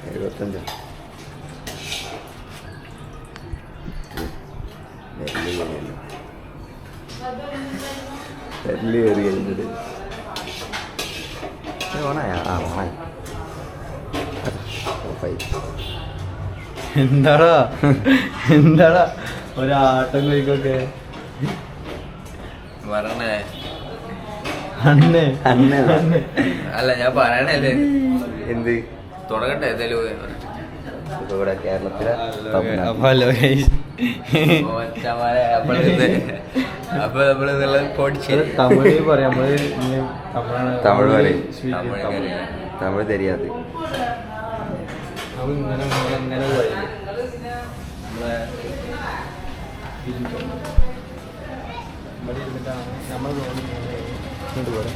75 കയറി കഴിഞ്ഞത് ഓണായാ ഓണായി. എന്താടാ എന്താടാ ഒരാട്ടം കഴിക്കൊക്കെ പറഞ്ഞേ അണ്ണേ അന്നെ അല്ല ഞാൻ പറയണല്ലേ എന്ത് തുടങ്ങട്ടെ ഏതായാലും ഇവിടെ കേരളത്തിലെ ഹലോ അപ്പൊ നമ്മള് പൊടിച്ചേരി തമിഴ് പറയാം നമ്മള് തമിഴ് പറയും. തമിഴ് തമിഴ് தெரியாது. ഇങ്ങനെ ഇങ്ങനെ പോയത് നമ്മളെ ഇവിടെ ഇരുന്നിട്ടാണ് നമ്മൾ ഇങ്ങോട്ട് പോരാ.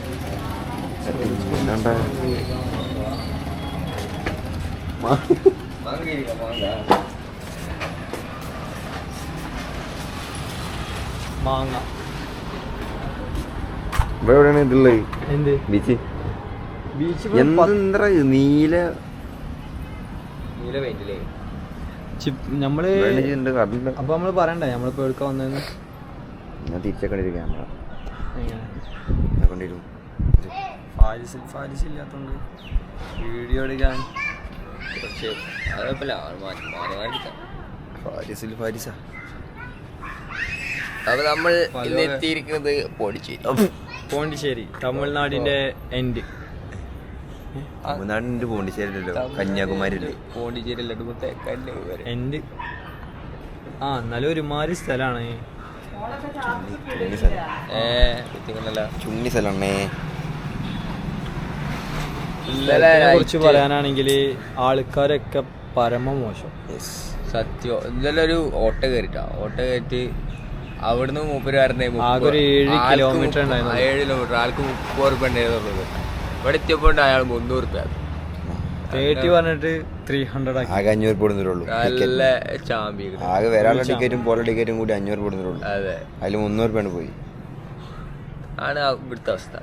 മാങ്ങ ഇവിടെ എവിടെയാണ് ഇതുള്ളത്? എന്ത് ബീച്ച് ബീച്ച് എന്താ നീല നീല പെയിന്റില്ലേ നമ്മള് കറണ്ട്. അപ്പൊ നമ്മള് പറയണ്ടേ നമ്മളിപ്പോ എടുക്കാൻ വന്നതെന്ന് ഞാൻ തിരിച്ചേക്കണ്ടിരിക്കും ക്യാമറ എങ്ങനെ കൊണ്ടിരുന്നു. ഫാരിസ് ഇല്ലാത്തോണ്ട് വീഡിയോ എടുക്കാൻ കുറച്ച് അതപ്പല്ല ഫാരിസാ. അപ്പൊ നമ്മൾ ഇന്ന് എത്തിയിരിക്കുന്നത് പോണ്ടിച്ചേരി. പോണ്ടിച്ചേരി തമിഴ്നാടിന്റെ എൻഡ്. തമിഴ്നാടിന്റെ പോണ്ടിച്ചേരിയല്ലോ, കന്യാകുമാരി അല്ലേ? പോണ്ടിച്ചേരി അല്ല കന്യാകുമാരി എൻഡ്. ആ എന്നാലും ഒരുമാതിരി സ്ഥലാണ്. ചുണ്ണി സ്ഥലമാണേ. കുറിച്ച് പറയാനാണെങ്കിൽ ആൾക്കാരൊക്കെ പരമ മോശം. സത്യം. ഇന്നലെ ഒരു ഓട്ടോ കയറിട്ടാ. ഓട്ടോ കയറ്റി അവിടുന്ന് മൂപ്പര് വരണ്ടേ ആകെ ഒരു 7 കിലോമീറ്റർ ഉണ്ടായിരുന്നു. 7 കിലോമീറ്റർ. ആൾക്ക് 30 റുപ്യ ഉണ്ടായിരുന്നുള്ളത്. ഇവിടെ എത്തിയപ്പോൾ അയാൾ 300 റുപ്യ. തേട്ടി പറഞ്ഞിട്ട് 300 ആക്കി. ആകെ 500 പോടുന്നുള്ളൂ. നല്ല ചാമ്പി. ആകെ വരാനുള്ള ടിക്കറ്റും പോലുള്ള ടിക്കറ്റും കൂടി 500 പോടുന്നുള്ളൂ. അതെ, അതിൽ 300 റുപ്യാണ് പോയി. ആണ് ഇവിടുത്തെ അവസ്ഥ.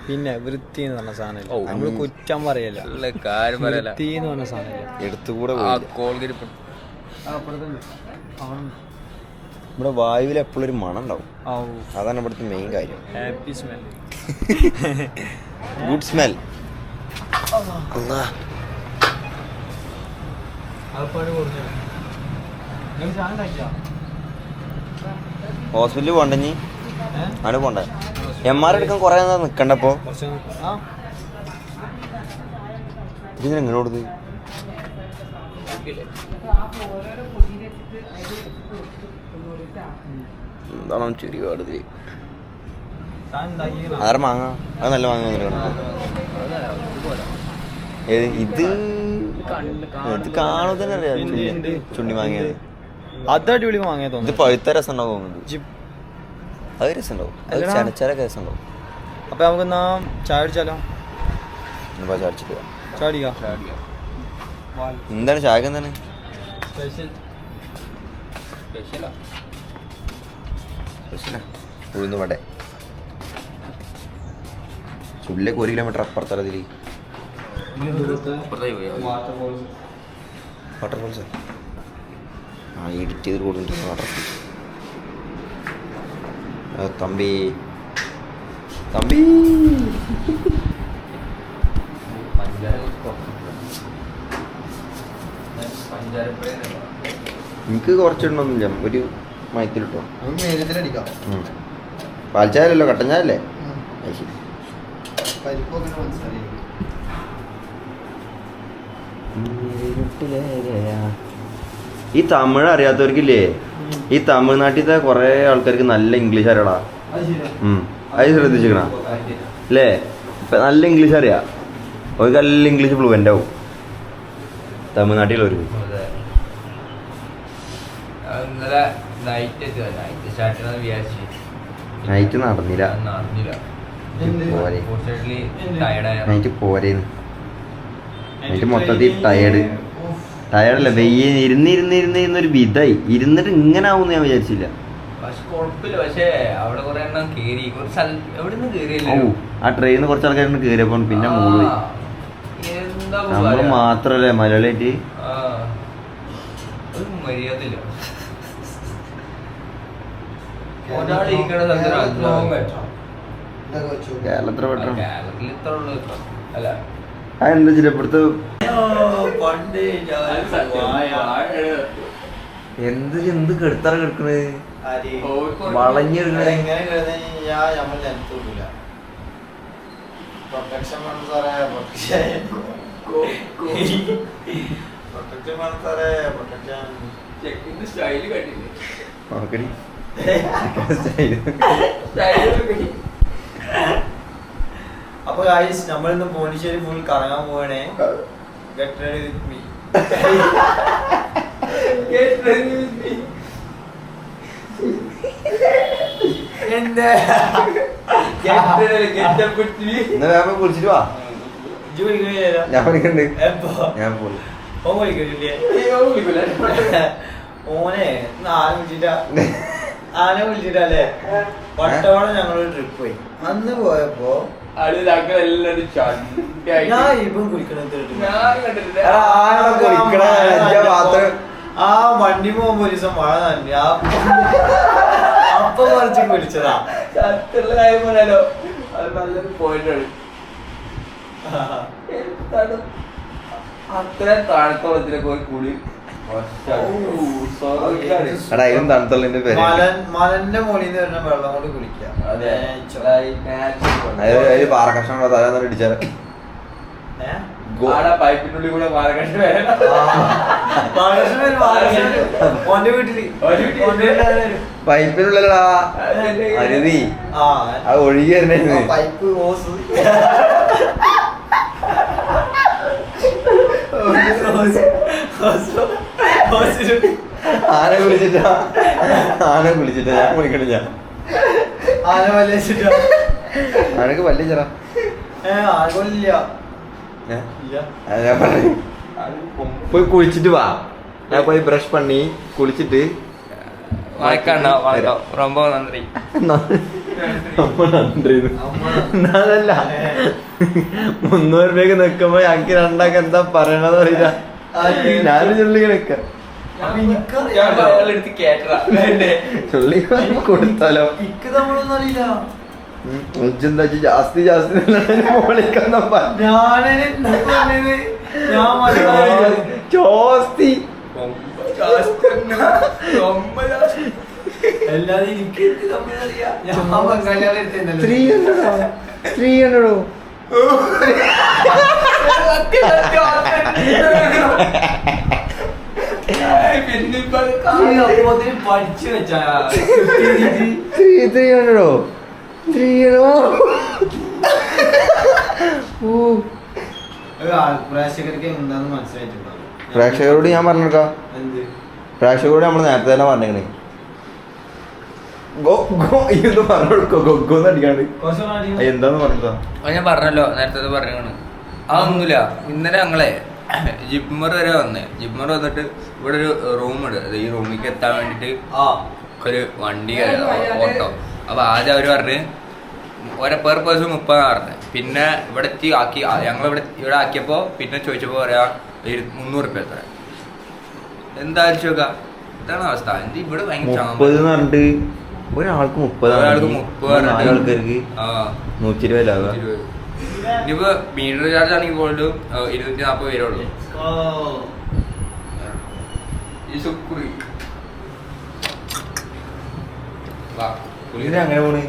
പിന്നെ വൃത്തി എന്ന് പറഞ്ഞ സാധനം നമ്മള് കുറ്റം പറയല്ല, കാര്യം പറയല. വൃത്തി എന്ന് പറഞ്ഞ സാധനം എടുത്തുകൂടെ കോൾഗേറ്റ് ഇവിടെ വായുവിൽ എപ്പോഴും ഒരു മണം ഉണ്ടാവും. അതാണ് ഇവിടുത്തെ മെയിൻ കാര്യം. Happy smell, good smell. ഹോസ്പിറ്റലിൽ പോണ്ടഞ്ഞി ആണ് പോണ്ടേ? MR എടുക്കാൻ കുറെ നിക്കണ്ടപ്പോ ഇതിങ്ങനെ എങ്ങനെ കൊടുത്ത് എന്താണോ ചെറിയ പാടുതി. ആരെ മാങ്ങ? അത് നല്ല മാങ്ങ. ഏത് ഇത് ഇത് കാണുമ്പോ തന്നെ അറിയാം ചുണ്ടി മാങ്ങയാണ്. അത് അടിപൊളി മാങ്ങ തോന്നുന്നു. ഇത് പഴുത്ത രസം ഉണ്ടാവും തോന്നുന്നുണ്ട്. അത് രസം ഉണ്ടാവും, അത് ചനച്ചാലൊക്കെ രസം ഉണ്ടാവും. അപ്പൊ നമുക്ക് എന്നാ ചായ അടിച്ചാലോ? ചാടിച്ചിട്ട് ചാടിക്കാം. എന്താണ് ചായക്ക്? എന്താണ് ഉഴുന്ന് വട. ചുള്ളിലേക്ക് 1 കിലോമീറ്റർ അപ്പുറത്തതിൽ വാട്ടർഫോൾസ്. ആ എഡിറ്റ് ചെയ്ത് കൊടുത്തിട്ടുണ്ട് വാട്ടർഫോൾസ്. തമ്പി തമ്പി എനിക്ക് കുറച്ചിടണമെന്നില്ല, ഒരു മയത്തിലിട്ടോ. പാൽച്ചായല്ലോ, കട്ടൻ ചായല്ലേ? ഈ തമിഴ് അറിയാത്തവർക്കില്ലേ, ഈ തമിഴ്നാട്ടിലത്തെ കുറെ ആൾക്കാർക്ക് നല്ല ഇംഗ്ലീഷ് അറിയാടാ. അത് ശ്രദ്ധിച്ചിക്കണ അല്ലേ? ഇപ്പം നല്ല ഇംഗ്ലീഷ് അറിയാം, ഒരു നല്ല ഇംഗ്ലീഷ് ഫ്ലുവൻ്റ് ആവും തമിഴ്നാട്ടിലൊരു. നൈറ്റ് നടന്നില്ല, നൈറ്റ് പോരേന്ന്. നൈറ്റ് മൊത്തത്തിൽ ടയർഡല്ല, വെയ്യ ഇരുന്നിരുന്നൊരു വിധായി. ഇരുന്നിട്ട് ഇങ്ങനെ ആവും ഞാൻ വിചാരിച്ചില്ല. ആ ട്രെയിനിൽ കുറച്ച് ആൾക്കാർ കയറിയപ്പോ പിന്നെ മൂന്ന് നമ്മള് മാത്രല്ലേ മലയാളിയായിട്ട് മര്യാദയില്ല ഒരാളിരിക്കണ സ്ഥലത്ത് കേരളത്തിൽ പെട്ടോ കേരളത്തിൽ ഇത്ര ഉള്ളു അല്ല എന്താ ചിലപ്പെടുത്ത് പണ്ട് എന്ത് എന്ത് കെടുത്താറ കിടക്കണത് വളഞ്ഞെടുക്കണേ സ്റ്റൈല് കണ്ടില്ലേ നോക്കടി അപ്പൊ ഗായ്സ് നമ്മളിന്ന് പോണ്ടിച്ചേരി ഫുൾ കറങ്ങാൻ പോവാണേ. Get ready with me. Get ready with me. എന്താ Get up with me. എന്നാ വേഗം വിളിച്ചിട്ട് വാ. ഞാൻ വിളിക്കണ്ട്. ഞാൻ പോലും ഓനെ ആനെ വിളിച്ചിട്ടല്ലേ വട്ടവട ഞങ്ങളൊരു ട്രിപ്പ് പോയി. അന്ന് പോയപ്പോ ഞാൻ ഇപ്പം കുളിക്കണത് ആ വണ്ടി പോകുമ്പോ ഒരു ദിവസം മഴ നന്ദി അപ്പൊ കുറച്ച് കുളിച്ചതാ. കാര്യമല്ലോ അത് നല്ലൊരു പോയിന്റാണ്. അത്ര താഴത്തോളത്തിലെ പോയി കൂടി എടാ ഇതും തണുത്തുള്ളതിന്റെ പേര് മലന്റെ മുകളിൽ നിന്ന് വരുന്ന വെള്ളം കൊണ്ട് കുളിക്കാം. അതിൽ പാറക്കഷ്ണം തല ഇടിച്ചാൽ പൈപ്പിനുള്ളിൽ കൂടെ പാലക്കാട് പൈപ്പിനുള്ളിലടാ അരുതി അത് ഒഴുകി വരുന്ന പൈപ്പ് ഓസ് ആനെ വിളിച്ചിട്ടാ ഞാൻ വിളിക്കണില്ല. ആന വല്ലിച്ചിട്ടാ ആനക്ക് പല്ല് ചേരാ ആനക്കൊല്ലില്ല. ഞാൻ പറഞ്ഞു പോയി കുളിച്ചിട്ട് വാ. ഞാൻ പോയി ബ്രഷ് പണി കുളിച്ചിട്ട് ரொம்ப നന്ദി. അതല്ല 300 രൂപയ്ക്ക് നിക്കുമ്പോ ഞങ്ങക്ക് രണ്ടാക്ക് എന്താ പറയണത് അറിയില്ല. ഞാനും ചുള്ളിക്ക് നിക്ക ചുള്ളി കൊടുത്താലോ ഇക്ക് നമ്മളൊന്നും അറിയില്ല. എന്താ ജാസ്തി ജോസ്തി എല്ലാരും എനിക്ക് തമ്മിലറിയാം. ഞാൻ ബംഗാളികളെ 300 പഠിച്ചു വെച്ചാ 300 പ്രേക്ഷകർക്ക് എന്താന്ന് മനസ്സിലായിട്ടുണ്ടോ? പ്രേക്ഷകരോട് ഞാൻ പറഞ്ഞേക്കാം. എന്ത് പ്രേക്ഷകരോട് നമ്മൾ നേരത്തെ തന്നെ പറഞ്ഞേക്കണേ എന്താന്ന് പറഞ്ഞോ. ഞാൻ പറഞ്ഞല്ലോ നേരത്തെ പറഞ്ഞാണ്. അതൊന്നുമില്ല. ഇന്നലെ ഞങ്ങളെ ജിപ്മർ വരെ വന്നേ. ജിപ്മർ വന്നിട്ട് ഇവിടെ ഒരു റൂം ഉണ്ട്. ഈ റൂമിലേക്ക് എത്താൻ വേണ്ടിട്ട് ഒരു വണ്ടി ഓട്ടോ. അപ്പൊ ആദ്യം അവര് പറഞ്ഞ് പെർ പേഴ്സൺ 30 പറഞ്ഞത്. പിന്നെ ഇവിടെ ആക്കി ഇവിടെ ആക്കിയപ്പോ പിന്നെ ചോദിച്ചപ്പോ പറയാ 300 രൂപ എത്ര. എന്താ ചോദിക്കാം. ഇതാണ് അവസ്ഥ. ഇവിടെ ഭയങ്കര 30 പറഞ്ഞിട്ട് ഒരാൾക്ക് 30 ആൾക്കാർക്ക് 100 രൂപ ലാഭ. ഇനിയിപ്പോ മീറ്റർ ചാർജ് ആണെങ്കിൽ പോലും 240 പേരേ ഉള്ളൂ. അങ്ങനെ പോണ്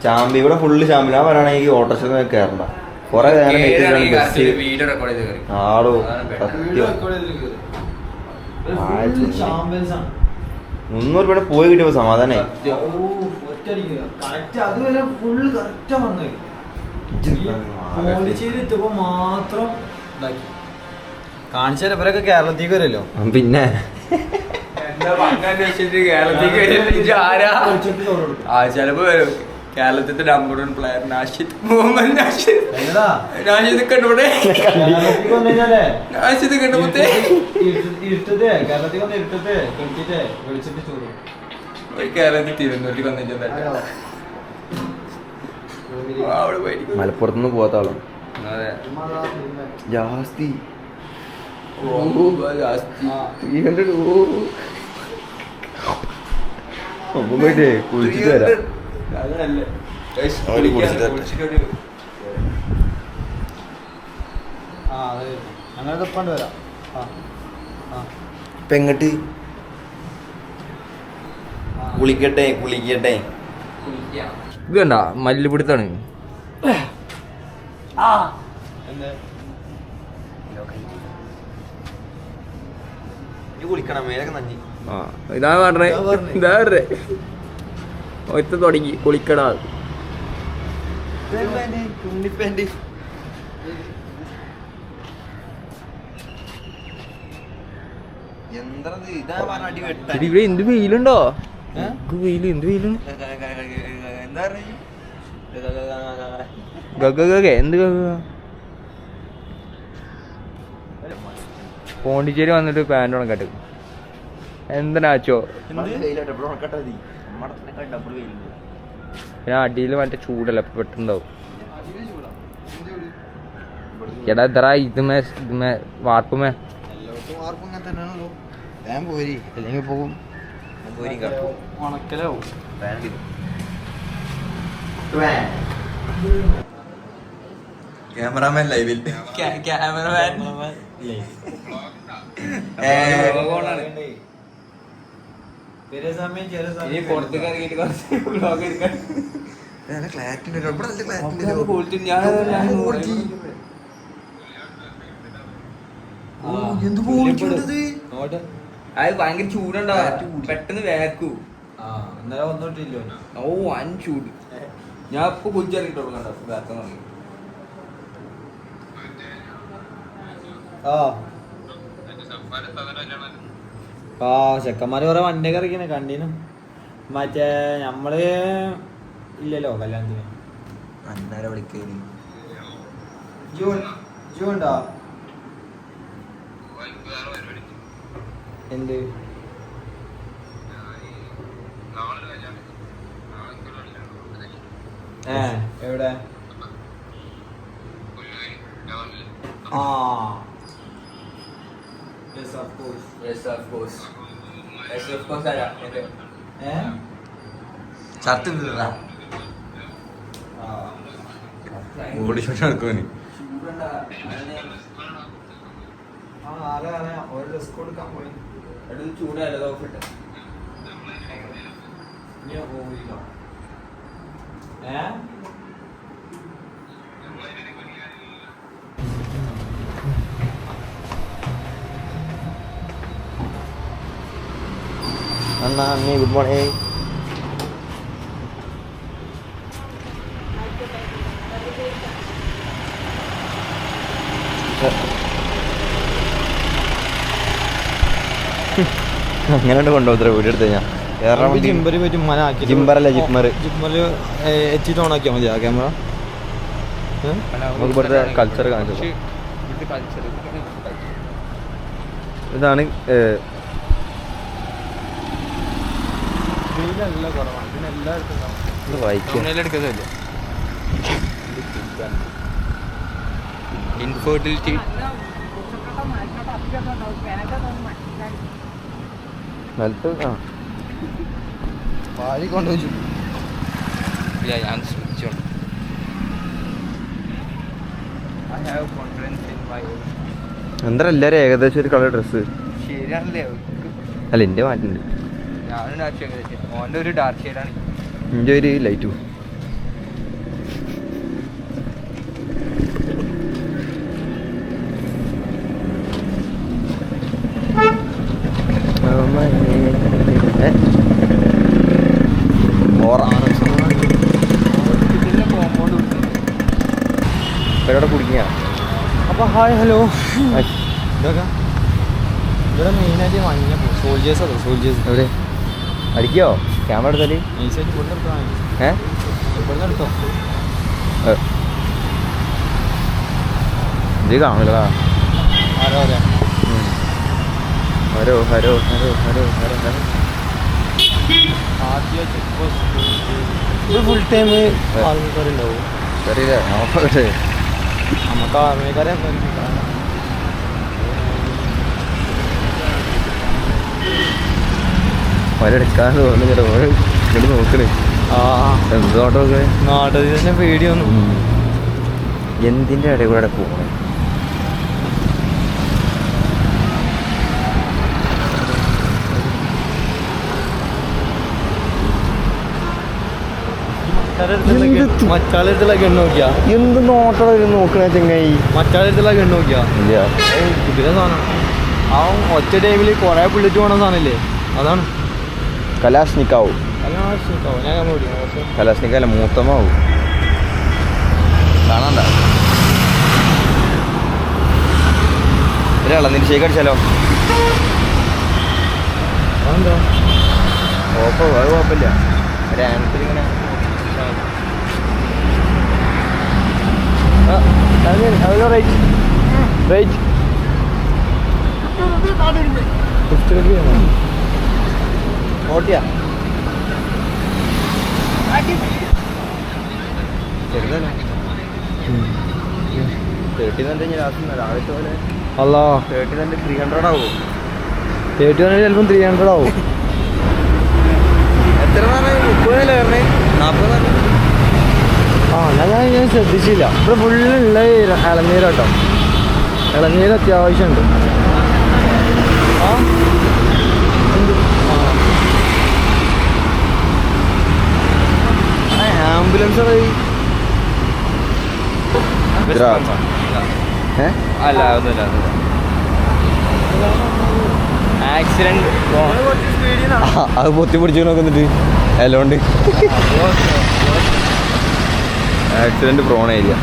ചാമ്പി ഇവിടെ ഫുള്ള് ചാമ്പി. ഞാൻ പറയുകയാണെങ്കിൽ ഓട്ടോറിക്ഷ കയറണ്ട. കൊറേ വീഡിയോ റെക്കോർഡ് ചെയ്ത് കയറി ആടോ 300 രൂപയുടെ പോയി കിട്ടിയപ്പോ സമാധാനായി. മാത്രം കാണിച്ചാൽ ഇവരൊക്കെ കേരളത്തിലേക്ക് വരുമല്ലോ. പിന്നെ ചിലപ്പോ വരും. കേരളത്തിലെ നമ്പർ 1 പ്ലെയർ നാഷിദ് മുഹമ്മദ് നാഷിദ് കണ്ടുപോട്ടെ. നാഷിദ് കണ്ടുപോട്ടെ. കേരളത്തിൽ തിരുവനന്തപുരത്തേക്ക് വന്നിട്ടുണ്ട്. മലപ്പുറത്തുനിന്ന് പോകാത്ത ആളാണ്. അതെ ജാസ്തി ജാസ്തി. 300. ഒപ്പം പോയിട്ടേ കുളിച്ചിട്ട് വരാം. അതല്ലേ. ഗയ്സ്, അവര് കുളിച്ചിട്ട് കുളിച്ചിട്ടൊരു ഞങ്ങളിത് ഇപ്പം വരാം. ഇപ്പൊ എങ്ങട്ട് കുളിക്കട്ടെ കുളിക്കട്ടെ. ഇത് കണ്ട മല്ലിപിടുത്താണ്. കുളിക്കണം മേലൊക്കെ നഞ്ഞി. ആ ഇതാ പറഞ്ഞേ, ഇതാ പറഞ്ഞേ ഒറ്റ തുടങ്ങി കുളിക്കടാ. തുണിപ്പാന്റ് എന്താ ഇതാ പറഞ്ഞ അടി വെട്ടാൻ. ഇവിടെ എന്ത് വെയിലുണ്ടോ? വെയില് എന്ത് വെയിലുണ്ട്. എന്താ ഗഗ എന്ത് ഗഗ? പോണ്ടിച്ചേരി വന്നിട്ട് പാൻറ് ഉണക്കട്ട് എന്തിനാച്ചോ. പിന്നെ അടിയിൽ മറ്റേ ചൂടല്ല പെട്ടുണ്ടാവും. എടാ ഇതറാ ഇതുമേ വാർപ്പുമേ ഉണക്കലാവും. ക്യാമറാമാൻ ലൈവിൽ. ക്യാമറമാൻ ചില സമയം ചില ഇനി പുറത്തേക്ക് ഇറങ്ങിയിട്ട് കുറച്ച് വ്ലോഗ് എടുക്കാൻ. അത് ഭയങ്കര ചൂടുണ്ടോ, പെട്ടെന്ന് വേർക്കൂ. ഇന്നലെ വന്നോട്ടില്ലോ. ഓ വൻ ചൂട്. ഞാൻ ഇപ്പൊ കുളിച്ചിറങ്ങിട്ടോ വേർക്കാൻ തുടങ്ങി. ചെക്കന്മാര് കുറെ വണ്ടിയൊക്കെ ഇറക്കിനെ കണ്ടീനും. മറ്റേ നമ്മള് ഇല്ലല്ലോ കല്യാണത്തിന്. അന്നാരെ വിളിക്കേനി ഉണ്ടോ? എന്ത് എവിടെ? ഷർട്ട് ഓടിച്ചോണ്ട് നടക്കുവാന്. ചൂടല്ലോ അണ്ണാ ഗുഡ് മോർണിംഗ്. അങ്ങനെ കൊണ്ടുപോകുന്ന വീഡിയോ എടുത്ത് കഴിഞ്ഞാൽ ജിംബറി പറ്റി മനാക്കി. ജിംബറല്ല ജിപ്മർ. ജിമ്മല് എച്ചിട്ട് ഓണാക്കിയാൽ മതി ആ ക്യാമറ. നമുക്ക് ഇവിടുത്തെ കൾച്ചർ കാണിച്ചു. ഇതാണ് ഇൻഫെർട്ടിലിറ്റി. പാരി കൊണ്ടുപോയി. ഞാൻ ശ്രമിച്ചോണ്ട് എന്താ എല്ലാരും ഏകദേശം ഒരു കളർ ഡ്രസ്സ്. ശരിയാണല്ലേ. അല്ല എന്റെ മാറ്റുണ്ട്. ഞാനും ഡാർക്ക് ഷെയ്ഡ്. ഓൻ്റെ ഒരു ഡാർക്ക് ഷെയ്ഡാണ്. എന്റെ ഒരു ലൈറ്റും. ഇവരോടെ കുടുങ്ങിയ. അപ്പൊ ഹായ് ഹലോ. ഇതൊക്കെ ഇവിടെ മെയിനായിട്ട് മഞ്ഞ സോൾജേഴ്സ്. അതോ സോൾജേഴ്സ് എവിടെ അടിക്കോ ക്യാമറ എടുത്താല്? നൈസായിട്ട് ഇവിടുന്ന് എടുത്തോ. ഇവിടുന്ന് എടുത്തോ. ഇത് കാണില്ലടാ. ആരോ അതെ. ഹരോ ഹരോ ഹരോ ഹരോ ഹരോ ഹരോ. ഇത് ഫുൾ ടൈം ആൾക്കാരുണ്ടാവും. അറിയില്ല നോക്കട്ടെ. നമുക്ക് ആർമിക്കാരെ അവരെടുക്കാൻ തോന്നുന്നു ഇങ്ങോട്ട് നോക്കണേ. എന്തോട്ടൊക്കെ നാട്ടിൽ തന്നെ പേടിയൊന്നും. എന്തിൻ്റെ ഇടയിൽ കൂടെ പോകണം? മറ്റാളെടുത്തുള്ള ഗണ്ണ് നോക്കിയാ എന്ത് നോട്ടം നോക്കണ ചെങ്ങായി? മറ്റാളെടുത്തുള്ള ഗണ്ണ് നോക്കിയാ ഇല്ല. പുതിയ സാധനം. ആ ഒറ്റ ടൈമിൽ കുറെ ബുള്ളറ്റ് പോണ സാധനല്ലേ അതാണ്. കലാഷ്നിക്കാവും. ഞാൻ കലാഷ്നിക്കല്ല, മൂത്തമാവും. കാണാണ്ട ഒരാളെ നിരീക്ഷയ്ക്ക് അടിച്ചാലോ? അതെന്താ അത് കുഴപ്പമില്ല. ഒരു ആൻസറിങ്ങനെ ഓട്ടിയാ ചെറുതല്ലേ? 30 തന്നെ ലാസ്റ്റ് രാവിലത്തെ പോലെ. അല്ല 30 തന്നെ 300 ആവും. 30 ചിലപ്പം 300 ആവും. എത്ര 30 കയറണേ? 40. ആ ഞാൻ ശ്രദ്ധിച്ചില്ല. ഇവിടെ ഫുള്ളുള്ള ഇളനീര് കേട്ടോ. ഇളനീര് അത്യാവശ്യമുണ്ട്. ആ ആംബുലൻസ് അല്ല ഒന്നുമില്ല. ആക്സിഡന്റ് അത് പൊത്തി പിടിച്ചു നോക്കുന്നിട്ട് എല്ലോണ്ട് ആക്സിഡന്റ് പ്രോൺ ഏരിയ.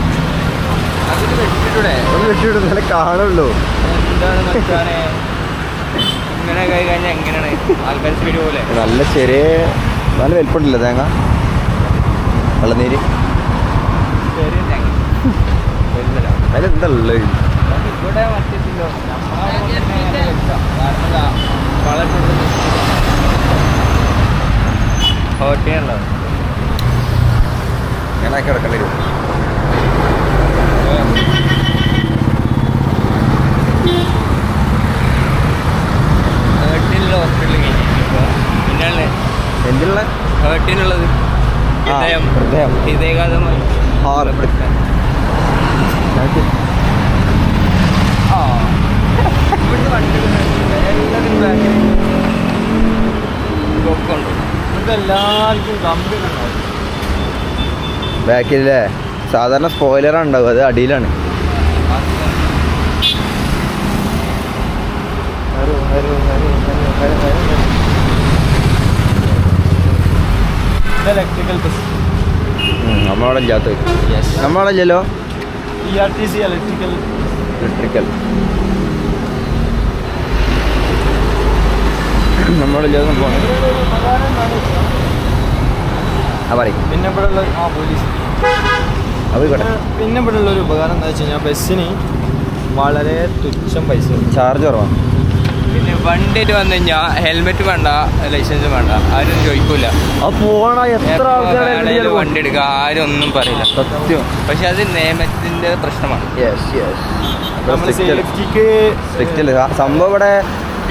ഒന്ന് വെട്ടിവിടും നല്ല കാണുള്ളൂ. ഇങ്ങനെ കൈ കഴിഞ്ഞാൽ എങ്ങനെയാണ് ആൾക്കാർ സ്പീഡ് പോലെ? നല്ല ചെറിയ നല്ല വലിപ്പമുണ്ടല്ലോ തേങ്ങ. വെള്ളനീര് അതിലെന്തല്ലോ ഇവിടെ മറ്റില്ലോ ഹോട്ടലുള്ളത് ഇങ്ങനെ കിടക്കേണ്ടി വരും. ഹേർട്ടിനുള്ള ഹോസ്പിറ്റലിൽ പിന്നെയുള്ള എന്തിനുള്ള ഹേർട്ടിനുള്ളത് ഹൃദയം ഹൃദയം ഹൃദയഘാതമായി ഇവിടുന്ന് വണ്ടി എല്ലാവർക്കും കമ്പി ഉണ്ടാവും. ബാക്കിലല്ലേ സാധാരണ സ്പോയിലറാണ് ഉണ്ടാവും, അത് അടിയിലാണ്. ഇലക്ട്രിക്കൽ ബസ് നമ്മളവിടെ ഇല്ലാത്ത നമ്മളവിടെ ഇല്ലല്ലോ. ERTC ഇലക്ട്രിക്കൽ നമ്മളില്ലാതെ പോകണം. ആ പറയും പിന്നെ ഇവിടെ ഉള്ള പോലീസ് അത് പിന്നെ ഇവിടെ ഉള്ള ഒരു ഉപകാരം എന്താ വെച്ച് കഴിഞ്ഞാൽ ബസ്സിന് വളരെ തുച്ഛം പൈസ. ചാർജ് കുറവാണ്. പിന്നെ വണ്ടിയിട്ട് വന്നു കഴിഞ്ഞാൽ ഹെൽമെറ്റ് വേണ്ട, ലൈസൻസ് വേണ്ട, ആരും ചോദിക്കൂല. എത്ര ആളുകൾ വണ്ടി എടുക്കുക, ആരും ഒന്നും പറയില്ല. സത്യം. പക്ഷെ അത് നിയമത്തിന്റെ പ്രശ്നമാണ്. സംഭവം ഇവിടെ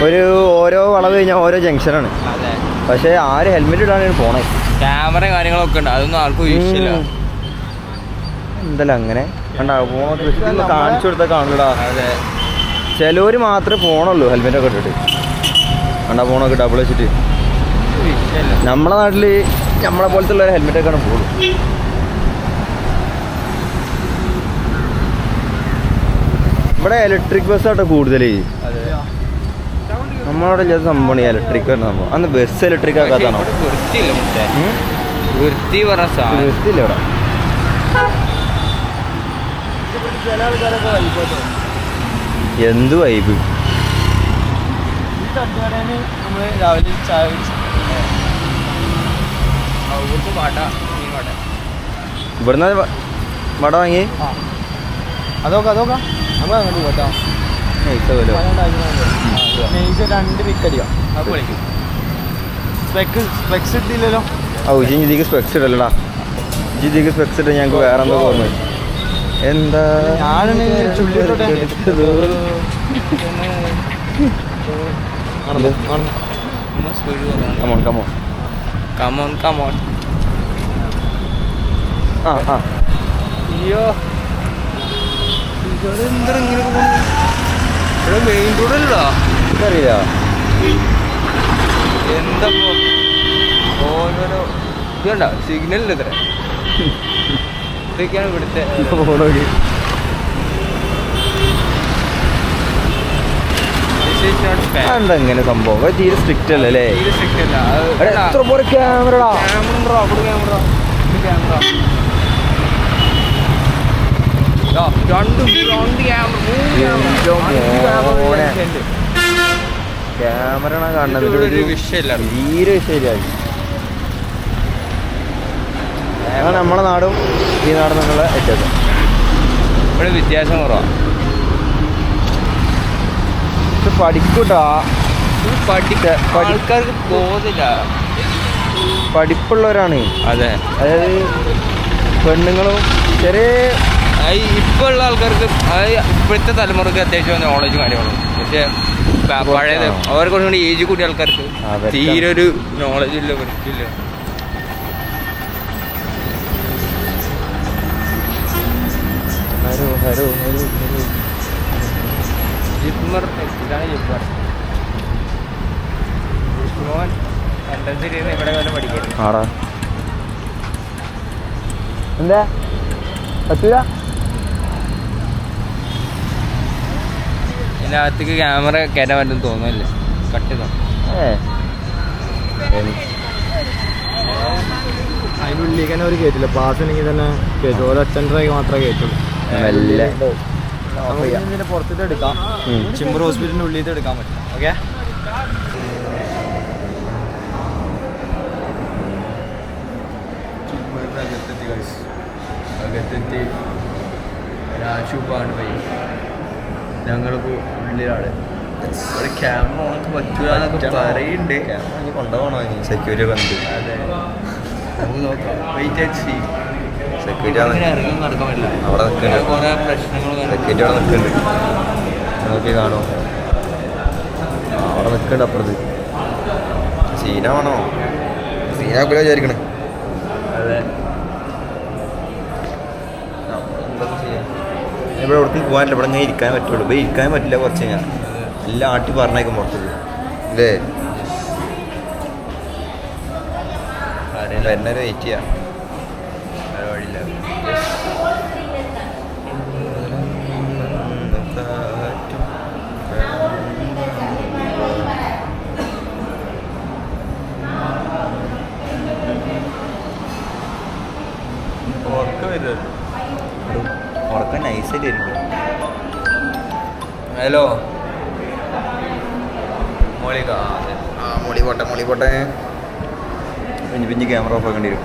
ഒരു ഓരോ വളവ് കഴിഞ്ഞാൽ ഓരോ ജംഗ്ഷനാണ്. അതെ. പക്ഷെ ആര് ഹെൽമെറ്റ് ഇടാനാണ് പോണേ. ക്യാമറ കാര്യങ്ങളൊക്കെ ഉണ്ട്, അതൊന്നും ആർക്കും വീഴ്ചയില്ല. എന്തല്ല അങ്ങനെ കാണിച്ചു കൊടുത്താൽ കാണൂടാ. അതെ. ചിലവര് മാത്രമേ പോണുള്ളൂ ഹെൽമെറ്റൊക്കെ ഇട്ടിട്ട്. കണ്ടാ പോണൊക്കെ ഡബിൾ വെച്ചിട്ട്. നമ്മളെ നാട്ടില് നമ്മളെ പോലത്തെ ഉള്ള ഹെൽമെറ്റൊക്കെയാണ് പോകും. ഇവിടെ ഇലക്ട്രിക് ബസ്സാട്ടോ കൂടുതൽ. നമ്മളവിടെ ഇല്ലാത്ത സംഭവമാണ് ഈ ഇലക്ട്രിക് വരുന്ന സംഭവം. അന്ന് ബസ് ഇലക്ട്രിക് ആക്കാത്താണോ? വൃത്തി വൃത്തിയില്ല ഇവിടെ. എന്ത് വൈബ്. നമ്മൾ രാവിലെ ചായ ഇവിടുന്ന് വട വാങ്ങി അതൊക്കെ നമ്മൾ അങ്ങോട്ട് പോട്ടാ. രണ്ട് പിക്കടിക്കാം. സ്പെക്സ് ഇട്ടില്ലല്ലോ. ജിതിക്ക് സ്പെക്സ് ഇടല്ലടാ. ജിതിക്ക് സ്പെക്സ് ഇട്ട് ഞങ്ങൾക്ക് വേറെ എന്തോ ഓർമ്മ. എന്താ ഞാനാണ് ചുള്ളിയിട്ടോട്ടെ. Come on come on come on come on. ആ ആ അയ്യോ എന്താ ഇങ്ങനെ പോകുന്നു? ഇവിടെ മെയിൻ റോഡല്ലോ. എനിക്കറിയില്ല. എന്താ ഓരോരോ ഇതുണ്ട സിഗ്നലില്ല ഇത്ര. ഇതൊക്കെയാണ് ഇവിടുത്തെ. എന്താ ഇങ്ങനെ സംഭവം? തീരെ സ്ട്രിക്റ്റ് അല്ലേ അല്ലേ? തീരെ സ്ട്രിക്റ്റ് അല്ല. എത്ര പോലെ ക്യാമറ ക്യാമറ അവിടെ ക്യാമറ ക്യാമറ രണ്ട് ക്യാമറ കാണുന്നത് ഒരു വിഷയമില്ല. തീരെ വിഷയമില്ല. അതാണ് നമ്മളെ നാടും ഈ നാടും തമ്മിലുള്ള വ്യത്യാസം. ഇവിടെ വ്യത്യാസം കുറവാണ്. പക്ഷെ പഠിക്കൂട്ടാ. ആൾക്കാർക്ക് ബോധമില്ല. പഠിപ്പുള്ളവരാണ്. അതെ, അതായത് പെണ്ണുങ്ങളും ചെറിയ ഇപ്പോൾ ഉള്ള ആൾക്കാർക്ക് ഇപ്പോഴത്തെ തലമുറക്ക് അത്യാവശ്യം നോളജും കാര്യങ്ങളും. പക്ഷെ പഴയത് അവരെ കുറച്ചുകൂടി ഏജ് കൂടിയ ആൾക്കാർക്ക് തീരെ ഒരു നോളജ് ഇല്ല, പഠിക്കില്ല. ജിപ്മർ ഇതാണ് ജിപ്മർ. ജിപ്മോൻ കണ്ടൻസിരുന്ന് ഇവിടെ വരെ പഠിക്കരുത്. ആടാ എന്താ പറ്റൂല. ഇതിനകത്തേക്ക് ക്യാമറ കയറ്റാൻ പറ്റും തോന്നുന്നില്ല. കട്ട് ചെയ്തോ. അതിനുള്ളിലേക്ക് തന്നെ അവർ കയറ്റില്ല. പാസ് ഉണ്ടെങ്കിൽ തന്നെ കയറ്റും. ഓരോ അറ്റൻഡറായി മാത്രമേ കയറ്റുള്ളൂ. ഇതിന്റെ പുറത്തിട്ട് എടുക്കാം. ചിമ്പർ ഹോസ്പിറ്റലിന്റെ ഉള്ളിൽ എടുക്കാൻ പറ്റും. ഓക്കെ, അകത്തെത്തി രാശുപ്പാണ് പയ്യ. ഞങ്ങളിപ്പോൾ ഉള്ളിലാണ്. ഇവിടെ ക്യാമറ ഓണക്ക് പറ്റൂലെന്നൊക്കെ പറയുന്നുണ്ട്. ക്യാമറ കൊണ്ടുപോകണോ? സെക്യൂരിറ്റി വന്നിട്ട്. അതെ, നമുക്ക് നോക്കാം. Wait and see. സെക്യൂരിറ്റി ഇറങ്ങി നടക്കാൻ പറ്റില്ല. അവിടെ നിൽക്കുന്നുണ്ട്. കുറേ പ്രശ്നങ്ങൾ. സെക്യൂരിറ്റി അവിടെ നിൽക്കുന്നുണ്ട്. നോക്കി കാണോ? അവിടെ നിൽക്കുന്നുണ്ട് അപ്പുറത്ത്. സീനാണോ? സീനാക്കൂല വിചാരിക്കണേ. അതെ, ഇവിടെ എവിടേക്കും പോകാനില്ല. ഇവിടെ ഇങ്ങനെ ഇരിക്കാൻ പറ്റുള്ളൂ. ഇവിടെ ഇരിക്കാൻ പറ്റില്ല. കുറച്ച് കഴിഞ്ഞാൽ എല്ലാം ആട്ടി പറഞ്ഞേക്കും പുറത്തേക്ക് അല്ലേ? എന്നെ വെയിറ്റ് ചെയ്യാം. വേറെ വഴിയില്ല. ഉറക്കം നൈസായിട്ട് ആയിരിക്കും. ഹലോ മോളിക. മുടി പോട്ടെ പിഞ്ഞ് ക്യാമറ ഓഫ് ആക്കേണ്ടി വരും.